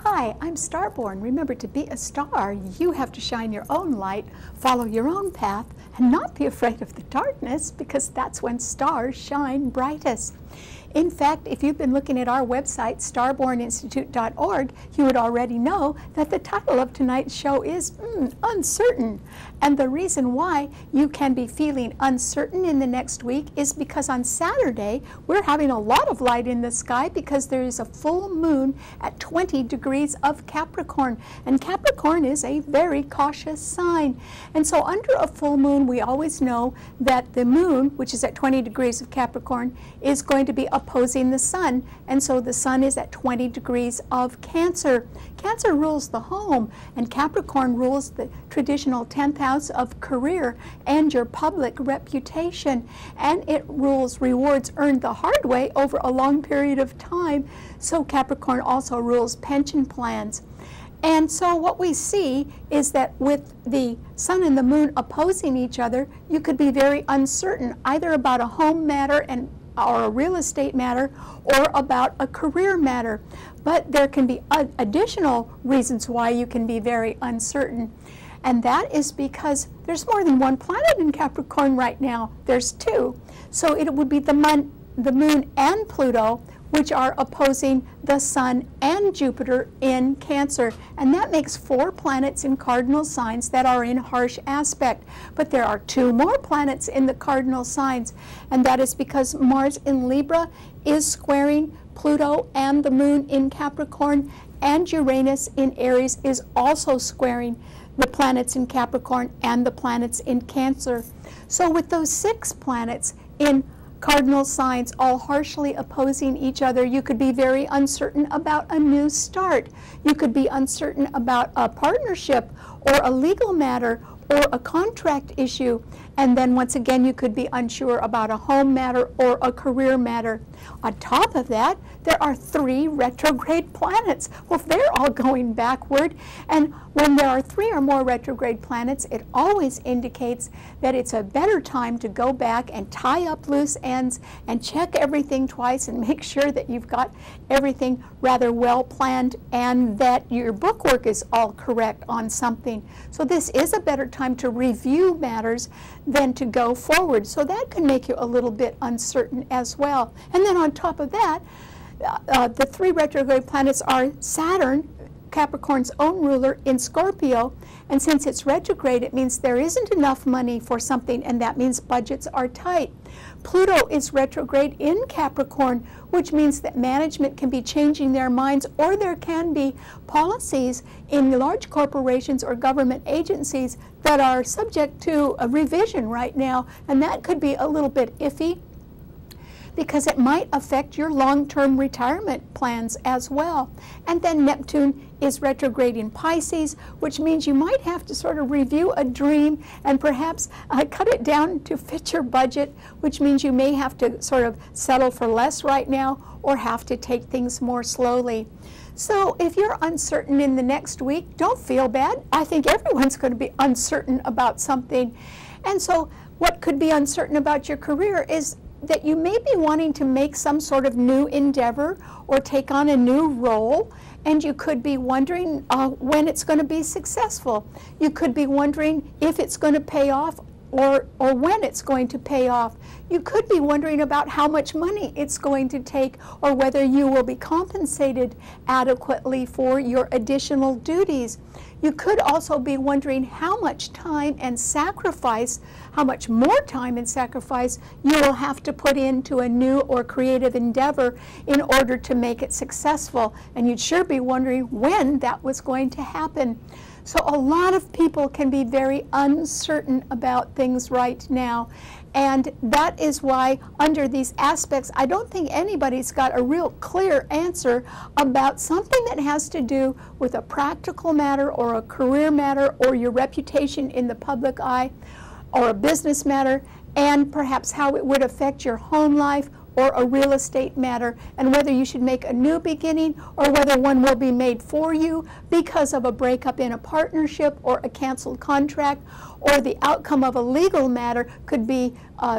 Hi, I'm Starborn. Remember, to be a star, you have to shine your own light, follow your own path, and not be afraid of the darkness, because that's when stars shine brightest. In fact, if you've been looking at our website, starborninstitute.org, you would already know that the title of tonight's show is Uncertain. And the reason why you can be feeling uncertain in the next week is because on Saturday, we're having a lot of light in the sky because there is a full moon at 20 degrees of Capricorn. And Capricorn is a very cautious sign. And so under a full moon, we always know that the moon, which is at 20 degrees of Capricorn, is going to be opposing the sun, and so the sun is at 20 degrees of Cancer. Cancer rules the home, and Capricorn rules the traditional 10th house of career and your public reputation, and it rules rewards earned the hard way over a long period of time. So Capricorn also rules pension plans. And so what we see is that with the sun and the moon opposing each other, you could be very uncertain either about a home matter or a real estate matter, or about a career matter. But there can be additional reasons why you can be very uncertain. And that is because there's more than one planet in Capricorn right now. There's two. So it would be the moon and Pluto, which are opposing the sun and Jupiter in Cancer. And that makes 4 planets in cardinal signs that are in harsh aspect. But there are 2 more planets in the cardinal signs, and that is because Mars in Libra is squaring Pluto and the moon in Capricorn, and Uranus in Aries is also squaring the planets in Capricorn and the planets in Cancer. So with those 6 planets in cardinal signs all harshly opposing each other, you could be very uncertain about a new start. You could be uncertain about a partnership or a legal matter or a contract issue. And then once again, you could be unsure about a home matter or a career matter. On top of that, there are 3 retrograde planets. Well, they're all going backward. And when there are 3 or more retrograde planets, it always indicates that it's a better time to go back and tie up loose ends and check everything twice and make sure that you've got everything rather well planned and that your bookwork is all correct on something. So this is a better time to review matters than to go forward. So that can make you a little bit uncertain as well. And then on top of that, the 3 retrograde planets are Saturn, Capricorn's own ruler, in Scorpio, and since it's retrograde, it means there isn't enough money for something, and that means budgets are tight. Pluto is retrograde in Capricorn, which means that management can be changing their minds, or there can be policies in large corporations or government agencies that are subject to a revision right now, and that could be a little bit iffy, because it might affect your long-term retirement plans as well. And then Neptune is retrograde in Pisces, which means you might have to sort of review a dream and perhaps cut it down to fit your budget, which means you may have to sort of settle for less right now or have to take things more slowly. So if you're uncertain in the next week, don't feel bad. I think everyone's going to be uncertain about something. And so what could be uncertain about your career is that you may be wanting to make some sort of new endeavor or take on a new role, and you could be wondering when it's going to be successful. You could be wondering if it's going to pay off or when it's going to pay off. You could be wondering about how much money it's going to take or whether you will be compensated adequately for your additional duties. You could also be wondering how much time and sacrifice, how much more time and sacrifice you will have to put into a new or creative endeavor in order to make it successful. And you'd sure be wondering when that was going to happen. So a lot of people can be very uncertain about things right now. And that is why under these aspects, I don't think anybody's got a real clear answer about something that has to do with a practical matter or a career matter or your reputation in the public eye or a business matter, and perhaps how it would affect your home life or a real estate matter, and whether you should make a new beginning or whether one will be made for you because of a breakup in a partnership or a canceled contract, or the outcome of a legal matter could be,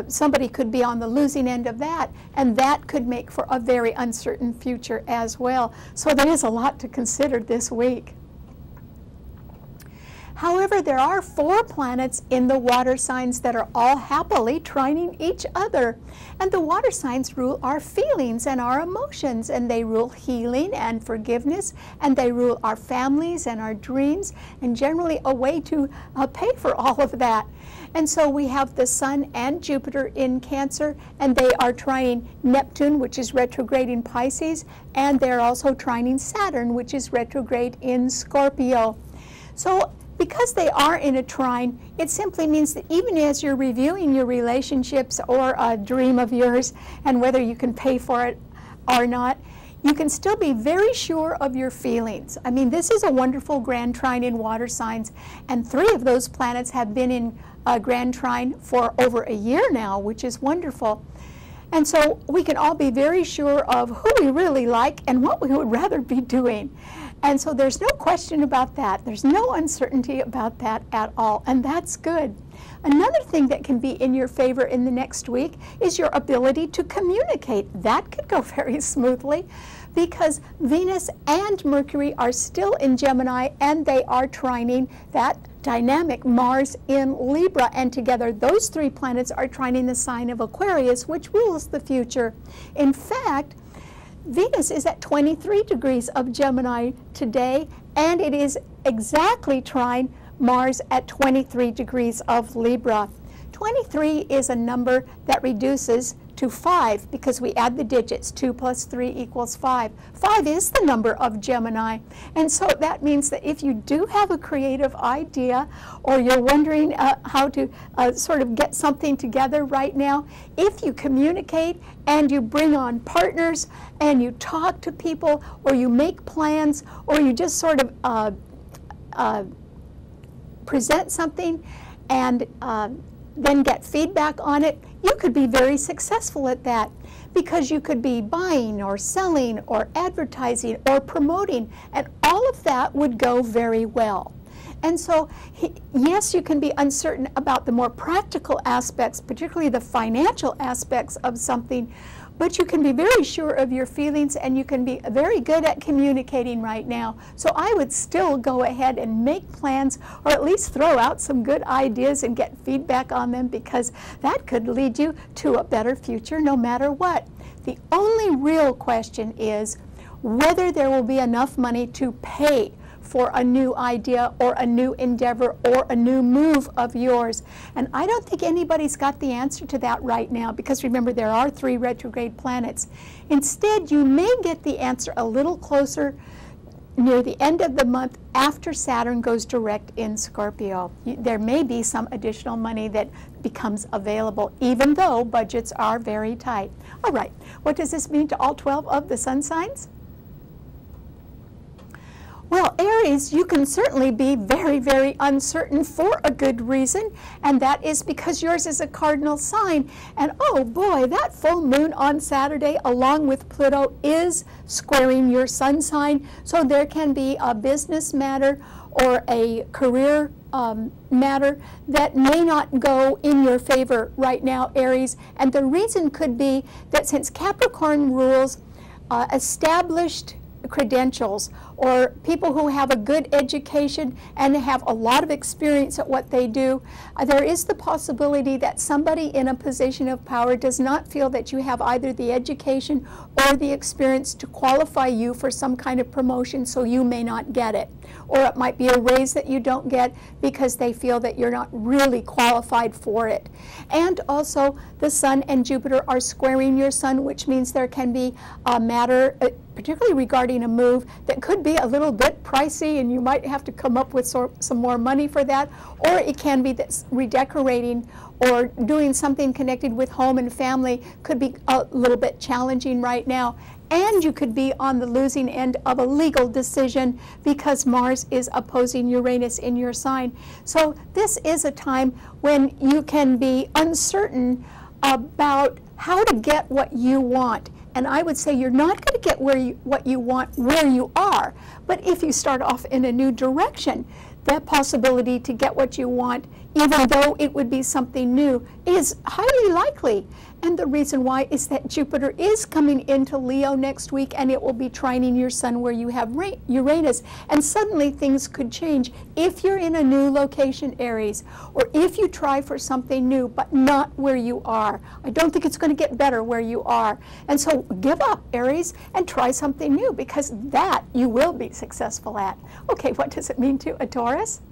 somebody could be on the losing end of that, and that could make for a very uncertain future as well. So there is a lot to consider this week. However, there are 4 planets in the water signs that are all happily trining each other. And the water signs rule our feelings and our emotions, and they rule healing and forgiveness, and they rule our families and our dreams, and generally a way to pay for all of that. And so we have the Sun and Jupiter in Cancer, and they are trining Neptune, which is retrograde in Pisces, and they're also trining Saturn, which is retrograde in Scorpio. So because they are in a trine, it simply means that even as you're reviewing your relationships or a dream of yours and whether you can pay for it or not, you can still be very sure of your feelings. I mean, this is a wonderful grand trine in water signs, and 3 of those planets have been in grand trine for over a year now, which is wonderful. And so we can all be very sure of who we really like and what we would rather be doing. And so there's no question about that. There's no uncertainty about that at all, and that's good. Another thing that can be in your favor in the next week is your ability to communicate. That could go very smoothly because Venus and Mercury are still in Gemini, and they are trining that dynamic Mars in Libra, and together those 3 planets are trining the sign of Aquarius, which rules the future. In fact, Venus is at 23 degrees of Gemini today, and it is exactly trine Mars at 23 degrees of Libra. 23 is a number that reduces to 5 because we add the digits. 2 plus 3 equals 5. 5 is the number of Gemini, and so that means that if you do have a creative idea or you're wondering how to sort of get something together right now, if you communicate and you bring on partners and you talk to people or you make plans or you just sort of present something and then get feedback on it, you could be very successful at that because you could be buying or selling or advertising or promoting, and all of that would go very well. And so, yes, you can be uncertain about the more practical aspects, particularly the financial aspects of something, but you can be very sure of your feelings and you can be very good at communicating right now. So I would still go ahead and make plans or at least throw out some good ideas and get feedback on them, because that could lead you to a better future no matter what. The only real question is whether there will be enough money to pay for a new idea or a new endeavor or a new move of yours. And I don't think anybody's got the answer to that right now, because remember, there are 3 retrograde planets. Instead, you may get the answer a little closer near the end of the month after Saturn goes direct in Scorpio. There may be some additional money that becomes available, even though budgets are very tight. All right, what does this mean to all 12 of the sun signs? Well, Aries, you can certainly be very, very uncertain for a good reason, and that is because yours is a cardinal sign. And oh boy, that full moon on Saturday, along with Pluto, is squaring your sun sign. So there can be a business matter or a career matter that may not go in your favor right now, Aries. And the reason could be that since Capricorn rules established credentials, or people who have a good education and have a lot of experience at what they do, there is the possibility that somebody in a position of power does not feel that you have either the education or the experience to qualify you for some kind of promotion, so you may not get it. Or it might be a raise that you don't get because they feel that you're not really qualified for it. And also, the Sun and Jupiter are squaring your Sun, which means there can be a matter, particularly regarding a move, that could be a little bit pricey and you might have to come up with some more money for that. Or it can be that redecorating or doing something connected with home and family could be a little bit challenging right now. And you could be on the losing end of a legal decision because Mars is opposing Uranus in your sign. So this is a time when you can be uncertain about how to get what you want. And I would say you're not going to get what you want where you are. But if you start off in a new direction, that possibility to get what you want, even though it would be something new, is highly likely. And the reason why is that Jupiter is coming into Leo next week, and it will be trining your sun where you have Uranus. And suddenly things could change if you're in a new location, Aries, or if you try for something new, but not where you are. I don't think it's going to get better where you are. And so give up, Aries, and try something new, because that you will be successful at. Okay, what does it mean to a Taurus?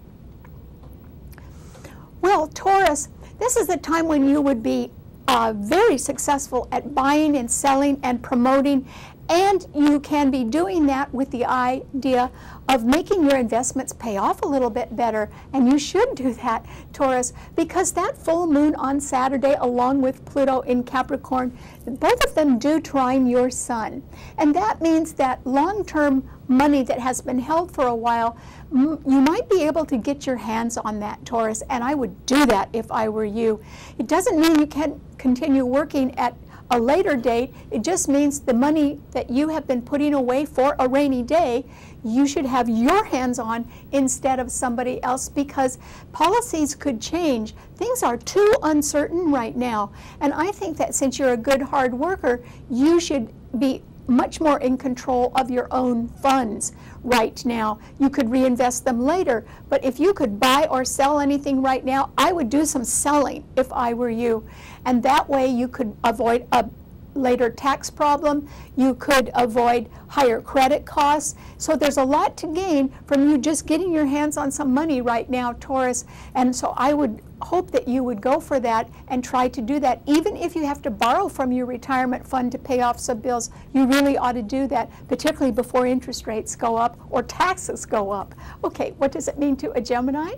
Well, Taurus, this is the time when you would be very successful at buying and selling and promoting, and you can be doing that with the idea of making your investments pay off a little bit better. And you should do that, Taurus, because that full moon on Saturday, along with Pluto in Capricorn, both of them do trine your sun. And that means that long-term money that has been held for a while, you might be able to get your hands on that, Taurus, and I would do that if I were you. It doesn't mean you can't continue working at a later date. It just means the money that you have been putting away for a rainy day, you should have your hands on instead of somebody else, because policies could change. Things are too uncertain right now, and I think that since you're a good hard worker, you should be much more in control of your own funds right now. You could reinvest them later, but if you could buy or sell anything right now, I would do some selling if I were you. And that way you could avoid a later tax problem, you could avoid higher credit costs. So there's a lot to gain from you just getting your hands on some money right now, Taurus. And so I would hope that you would go for that and try to do that. Even if you have to borrow from your retirement fund to pay off some bills, you really ought to do that, particularly before interest rates go up or taxes go up. Okay, what does it mean to a Gemini?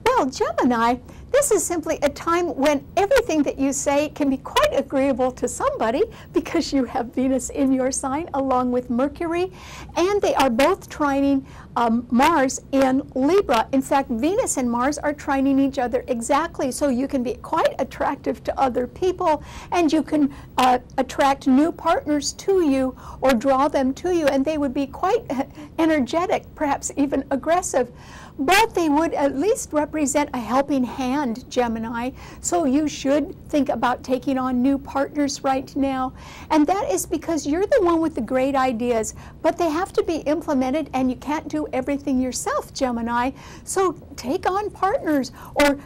Well, Gemini, this is simply a time when everything that you say can be quite agreeable to somebody, because you have Venus in your sign along with Mercury, and they are both trining Mars in Libra. In fact, Venus and Mars are trining each other exactly, so you can be quite attractive to other people, and you can attract new partners to you or draw them to you, and they would be quite energetic, perhaps even aggressive. But they would at least represent a helping hand, Gemini. So you should think about taking on new partners right now. And that is because you're the one with the great ideas, but they have to be implemented, and you can't do everything yourself, Gemini. So take on partners, or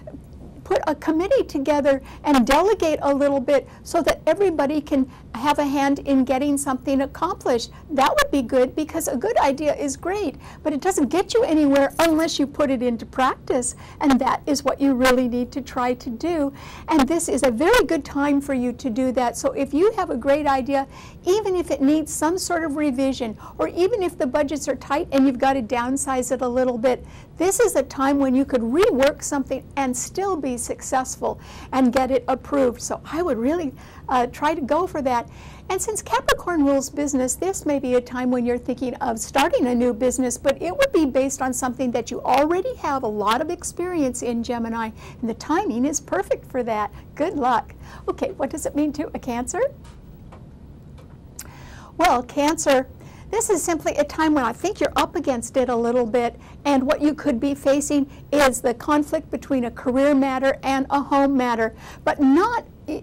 put a committee together and delegate a little bit so that everybody can have a hand in getting something accomplished. That would be good, because a good idea is great, but it doesn't get you anywhere unless you put it into practice, and that is what you really need to try to do. And this is a very good time for you to do that. So if you have a great idea, even if it needs some sort of revision, or even if the budgets are tight and you've got to downsize it a little bit, this is a time when you could rework something and still be successful and get it approved. So I would really try to go for that. And since Capricorn rules business, this may be a time when you're thinking of starting a new business, but it would be based on something that you already have a lot of experience in, Gemini, and the timing is perfect for that. Good luck. Okay, what does it mean to a Cancer? Well, Cancer, this is simply a time when I think you're up against it a little bit, and what you could be facing is the conflict between a career matter and a home matter, but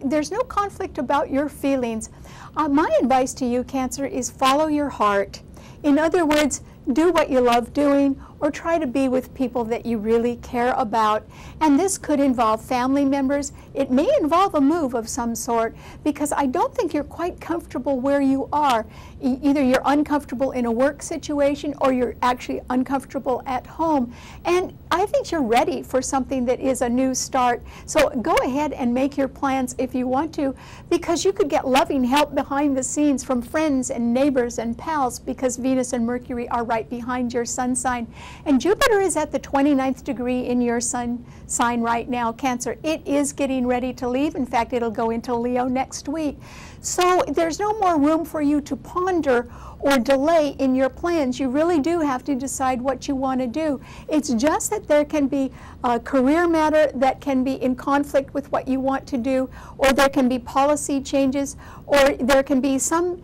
there's no conflict about your feelings. My advice to you, Cancer, is follow your heart. In other words, do what you love doing, or try to be with people that you really care about. And this could involve family members. It may involve a move of some sort, because I don't think you're quite comfortable where you are. Either you're uncomfortable in a work situation, or you're actually uncomfortable at home. And I think you're ready for something that is a new start. So go ahead and make your plans if you want to, because you could get loving help behind the scenes from friends and neighbors and pals, because Venus and Mercury are right behind your sun sign. And Jupiter is at the 29th degree in your sun sign right now, Cancer. It is getting ready to leave. In fact, it'll go into Leo next week. So there's no more room for you to ponder or delay in your plans. You really do have to decide what you want to do. It's just that there can be a career matter that can be in conflict with what you want to do, or there can be policy changes, or there can be some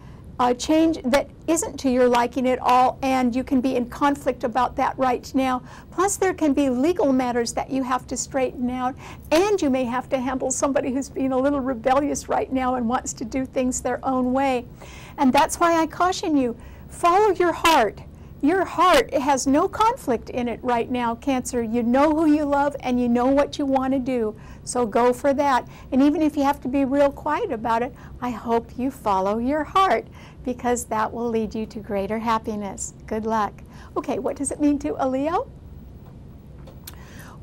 change that isn't to your liking at all, and you can be in conflict about that right now. Plus, there can be legal matters that you have to straighten out, and you may have to handle somebody who's being a little rebellious right now and wants to do things their own way. And that's why I caution you, follow your heart. Your heart has no conflict in it right now, Cancer. You know who you love and you know what you want to do. So go for that. And even if you have to be real quiet about it, I hope you follow your heart, because that will lead you to greater happiness. Good luck. Okay, what does it mean to a Leo?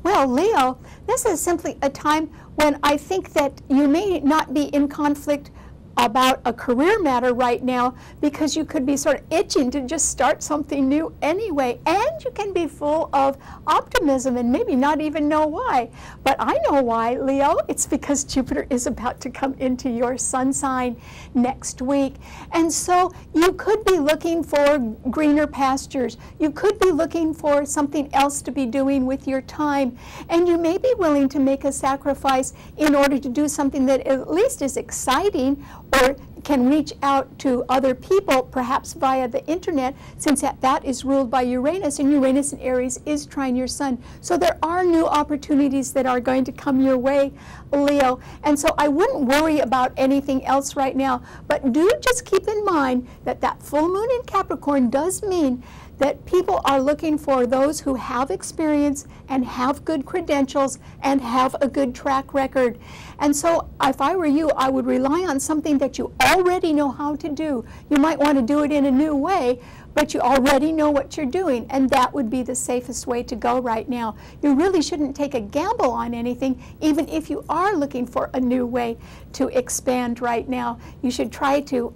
Well, Leo, this is simply a time when I think that you may not be in conflict about a career matter right now, because you could be sort of itching to just start something new anyway, and you can be full of optimism and maybe not even know why. But I know why, Leo. It's because Jupiter is about to come into your sun sign next week. And so you could be looking for greener pastures. You could be looking for something else to be doing with your time. And you may be willing to make a sacrifice in order to do something that at least is exciting, or can reach out to other people, perhaps via the internet, since that is ruled by Uranus, and Uranus in Aries is trine your sun. So there are new opportunities that are going to come your way, Leo. And so I wouldn't worry about anything else right now, but do just keep in mind that that full moon in Capricorn does mean that people are looking for those who have experience and have good credentials and have a good track record. And so if I were you, I would rely on something that you already know how to do. You might want to do it in a new way, but you already know what you're doing, and that would be the safest way to go right now. You really shouldn't take a gamble on anything, even if you are looking for a new way to expand right now. You should try to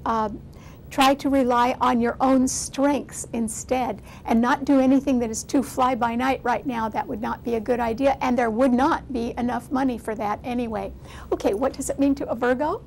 rely on your own strengths instead, and not do anything that is too fly-by-night right now. That would not be a good idea, and there would not be enough money for that anyway. Okay, what does it mean to a Virgo?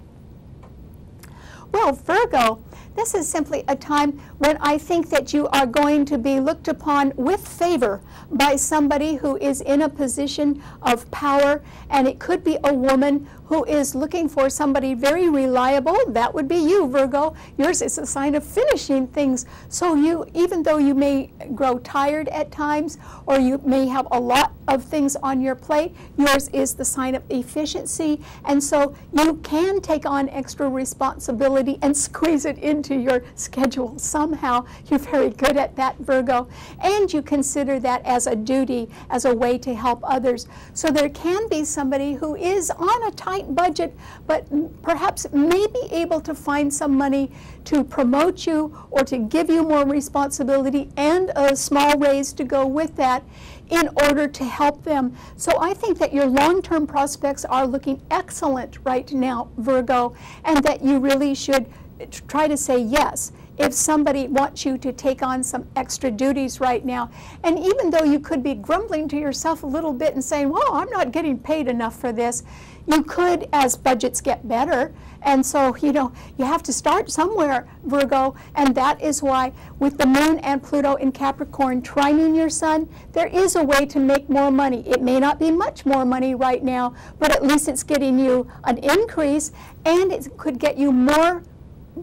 Well, Virgo, this is simply a time when I think that you are going to be looked upon with favor by somebody who is in a position of power, and it could be a woman who is looking for somebody very reliable. That would be you, Virgo. Yours is a sign of finishing things. So you, even though you may grow tired at times, or you may have a lot of things on your plate, yours is the sign of efficiency. And so you can take on extra responsibility and squeeze it into your schedule somehow. You're very good at that, Virgo. And you consider that as a duty, as a way to help others. So there can be somebody who is on a tight budget, but perhaps may be able to find some money to promote you or to give you more responsibility and a small raise to go with that in order to help them. So I think that your long-term prospects are looking excellent right now, Virgo, and that you really should try to say yes if somebody wants you to take on some extra duties right now. And even though you could be grumbling to yourself a little bit and saying, well, I'm not getting paid enough for this, you could, as budgets get better. And so, you know, you have to start somewhere, Virgo, and that is why with the moon and Pluto in Capricorn trining your sun, there is a way to make more money. It may not be much more money right now, but at least it's getting you an increase, and it could get you more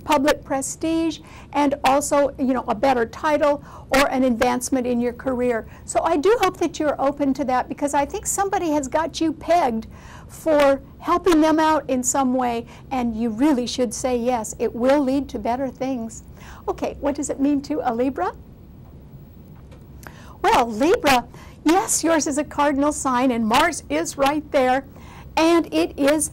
public prestige, and also, you know, a better title or an advancement in your career. So I do hope that you're open to that, because I think somebody has got you pegged for helping them out in some way, and you really should say yes. It will lead to better things. Okay, what does it mean to a Libra? Well, Libra, yes, yours is a cardinal sign, and Mars is right there, and it is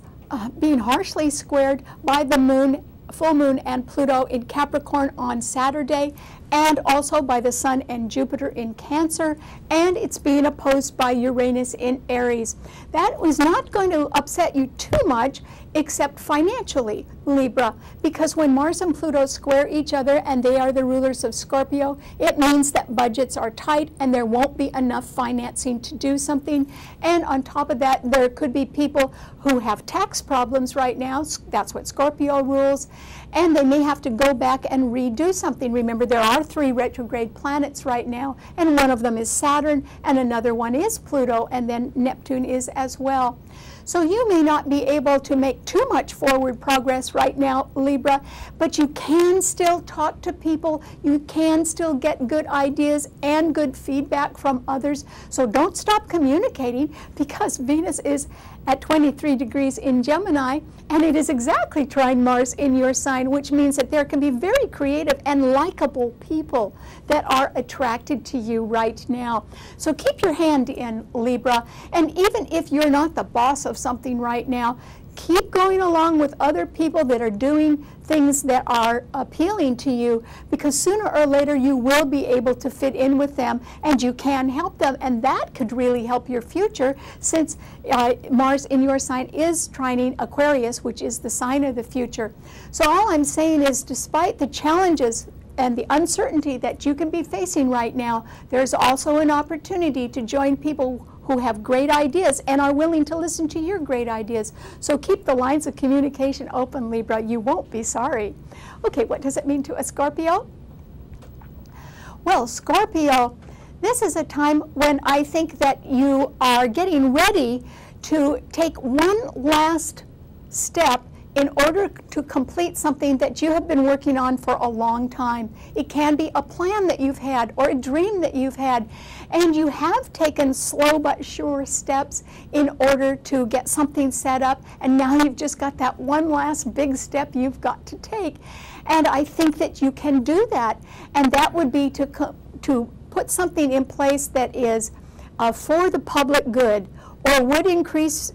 being harshly squared by the moon, full moon, and Pluto in Capricorn on Saturday. and also by the Sun and Jupiter in Cancer, and it's being opposed by Uranus in Aries. That was not going to upset you too much, except financially, Libra, because when Mars and Pluto square each other and they are the rulers of Scorpio, it means that budgets are tight and there won't be enough financing to do something. And on top of that, there could be people who have tax problems right now. That's what Scorpio rules. And they may have to go back and redo something. Remember, there are 3 retrograde planets right now, and one of them is Saturn, and another one is Pluto, and then Neptune is as well. So you may not be able to make too much forward progress right now, Libra, but you can still talk to people. You can still get good ideas and good feedback from others. So don't stop communicating, because Venus is at 23 degrees in Gemini, and it is exactly trine Mars in your sign, which means that there can be very creative and likable people that are attracted to you right now. So keep your hand in, Libra, and even if you're not the boss of something right now, keep going along with other people that are doing things that are appealing to you, because sooner or later you will be able to fit in with them and you can help them, and that could really help your future, since Mars in your sign is trining Aquarius, which is the sign of the future. So all I'm saying is, despite the challenges and the uncertainty that you can be facing right now, there's also an opportunity to join people who have great ideas and are willing to listen to your great ideas. So keep the lines of communication open, Libra. You won't be sorry. Okay, what does it mean to a Scorpio? Well, Scorpio, this is a time when I think that you are getting ready to take one last step in order to complete something that you have been working on for a long time. It can be a plan that you've had or a dream that you've had, and you have taken slow but sure steps in order to get something set up, and now you've just got that one last big step you've got to take. And I think that you can do that, and that would be to put something in place that is for the public good, or would increase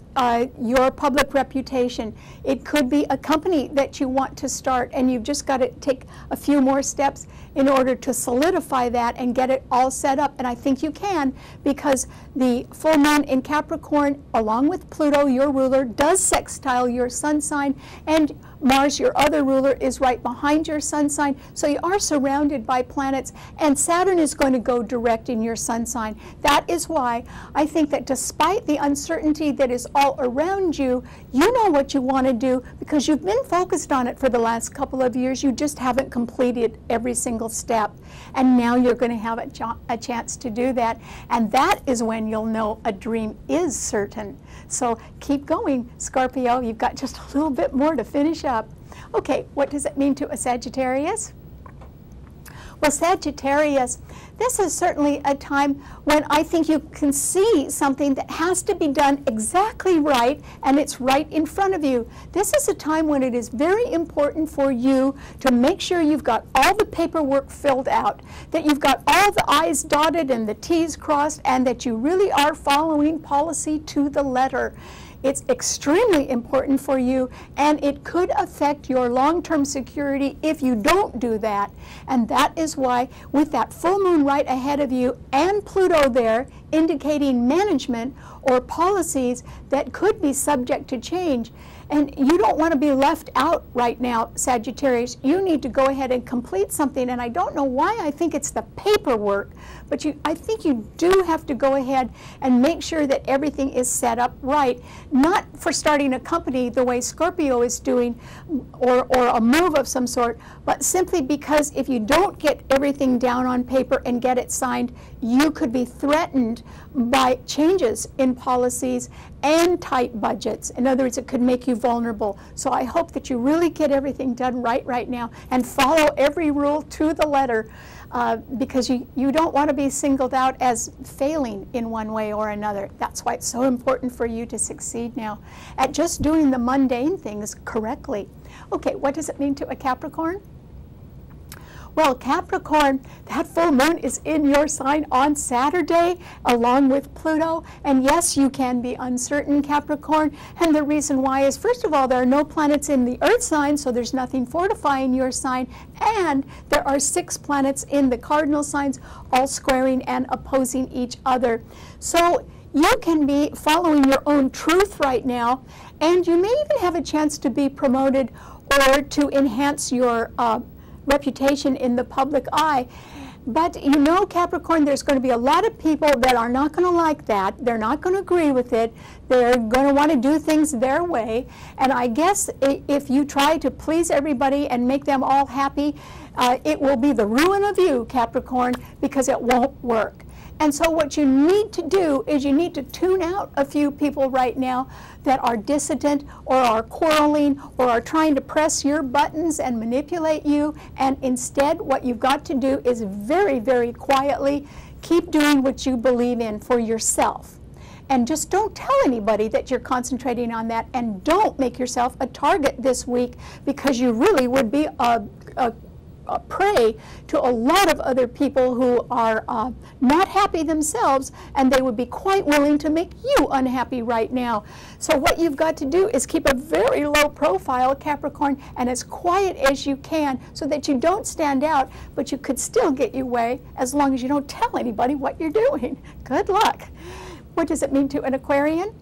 your public reputation. It could be a company that you want to start, and you've just got to take a few more steps in order to solidify that and get it all set up. And I think you can, because the full moon in Capricorn, along with Pluto, your ruler, does sextile your sun sign, and Mars, your other ruler, is right behind your sun sign. So you are surrounded by planets, and Saturn is going to go direct in your sun sign. That is why I think that despite the uncertainty that is all around you, you know what you want to do, because you've been focused on it for the last couple of years. You just haven't completed every single step. And now you're going to have a chance to do that. And that is when you'll know a dream is certain. So keep going, Scorpio. You've got just a little bit more to finish up. Okay, what does it mean to a Sagittarius? Well, Sagittarius, this is certainly a time when I think you can see something that has to be done exactly right, and it's right in front of you. This is a time when it is very important for you to make sure you've got all the paperwork filled out, that you've got all the I's dotted and the T's crossed, and that you really are following policy to the letter. It's extremely important for you, and it could affect your long-term security if you don't do that. And that is why, with that full moon right ahead of you and Pluto there indicating management or policies that could be subject to change, and you don't want to be left out right now, Sagittarius. You need to go ahead and complete something, and I don't know why I think it's the paperwork, but I think you do have to go ahead and make sure that everything is set up right. Not for starting a company the way Scorpio is doing, or a move of some sort, but simply because if you don't get everything down on paper and get it signed, you could be threatened by changes in policies and tight budgets. In other words, it could make you vulnerable. So I hope that you really get everything done right now and follow every rule to the letter, because you don't want to be singled out as failing in one way or another. That's why it's so important for you to succeed now at just doing the mundane things correctly. Okay, what does it mean to a Capricorn? Well, Capricorn, that full moon is in your sign on Saturday along with Pluto. And yes, you can be uncertain, Capricorn. And the reason why is, first of all, there are no planets in the Earth sign, so there's nothing fortifying your sign. And there are 6 planets in the cardinal signs, all squaring and opposing each other. So you can be following your own truth right now, and you may even have a chance to be promoted or to enhance your reputation in the public eye. But you know, Capricorn, there's going to be a lot of people that are not going to like that. They're not going to agree with it. They're going to want to do things their way. And I guess if you try to please everybody and make them all happy, it will be the ruin of you, Capricorn, because it won't work. And so what you need to do is you need to tune out a few people right now that are dissident or are quarreling or are trying to press your buttons and manipulate you. And instead, what you've got to do is very, very quietly keep doing what you believe in for yourself. And just don't tell anybody that you're concentrating on that, and don't make yourself a target this week, because you really would be a prey to a lot of other people who are not happy themselves, and they would be quite willing to make you unhappy right now. So what you've got to do is keep a very low profile, Capricorn, and as quiet as you can, so that you don't stand out, but you could still get your way as long as you don't tell anybody what you're doing. Good luck. What does it mean to an Aquarian?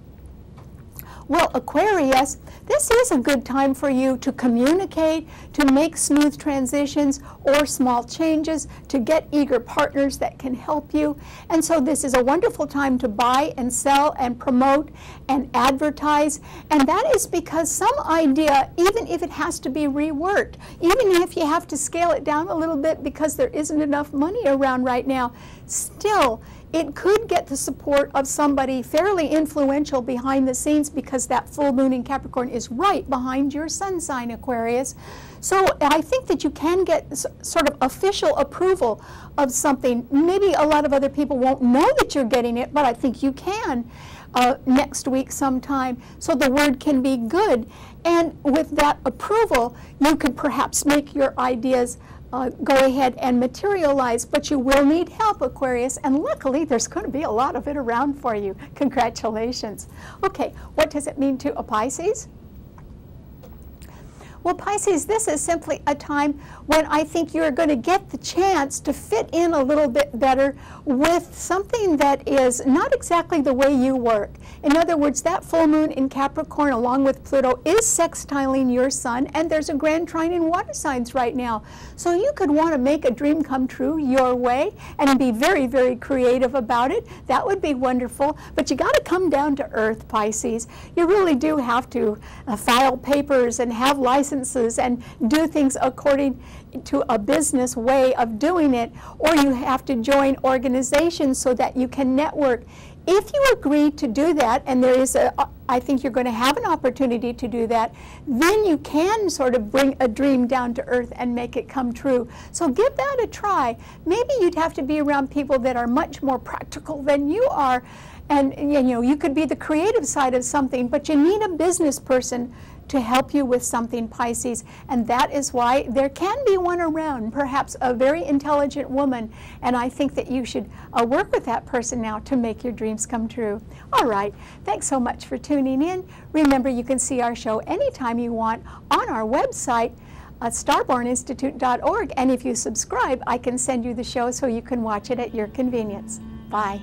Well, Aquarius, this is a good time for you to communicate, to make smooth transitions or small changes, to get eager partners that can help you. And so this is a wonderful time to buy and sell and promote and advertise. And that is because some idea, even if it has to be reworked, even if you have to scale it down a little bit because there isn't enough money around right now, still, it could get the support of somebody fairly influential behind the scenes, because that full moon in Capricorn is right behind your sun sign, Aquarius. So I think that you can get sort of official approval of something. Maybe a lot of other people won't know that you're getting it, but I think you can next week sometime. So the word can be good. And with that approval, you could perhaps make your ideas go ahead and materialize, but you will need help, Aquarius, and luckily there's going to be a lot of it around for you. Congratulations. Okay, what does it mean to a Pisces? Well, Pisces, this is simply a time when I think you're going to get the chance to fit in a little bit better with something that is not exactly the way you work. In other words, that full moon in Capricorn along with Pluto is sextiling your sun, and there's a grand trine in water signs right now. So you could want to make a dream come true your way and be very, very creative about it. That would be wonderful, but you got to come down to earth, Pisces. You really do have to file papers and have licenses and do things according to a business way of doing it, or you have to join organizations so that you can network. If you agree to do that, and there is I think you're going to have an opportunity to do that, then you can sort of bring a dream down to earth and make it come true. So give that a try. Maybe you'd have to be around people that are much more practical than you are, and you know, you could be the creative side of something, but you need a business person to help you with something, Pisces, and that is why there can be one around, perhaps a very intelligent woman, and I think that you should work with that person now to make your dreams come true. All right, thanks so much for tuning in. Remember, you can see our show anytime you want on our website, starborninstitute.org, and if you subscribe, I can send you the show so you can watch it at your convenience. Bye.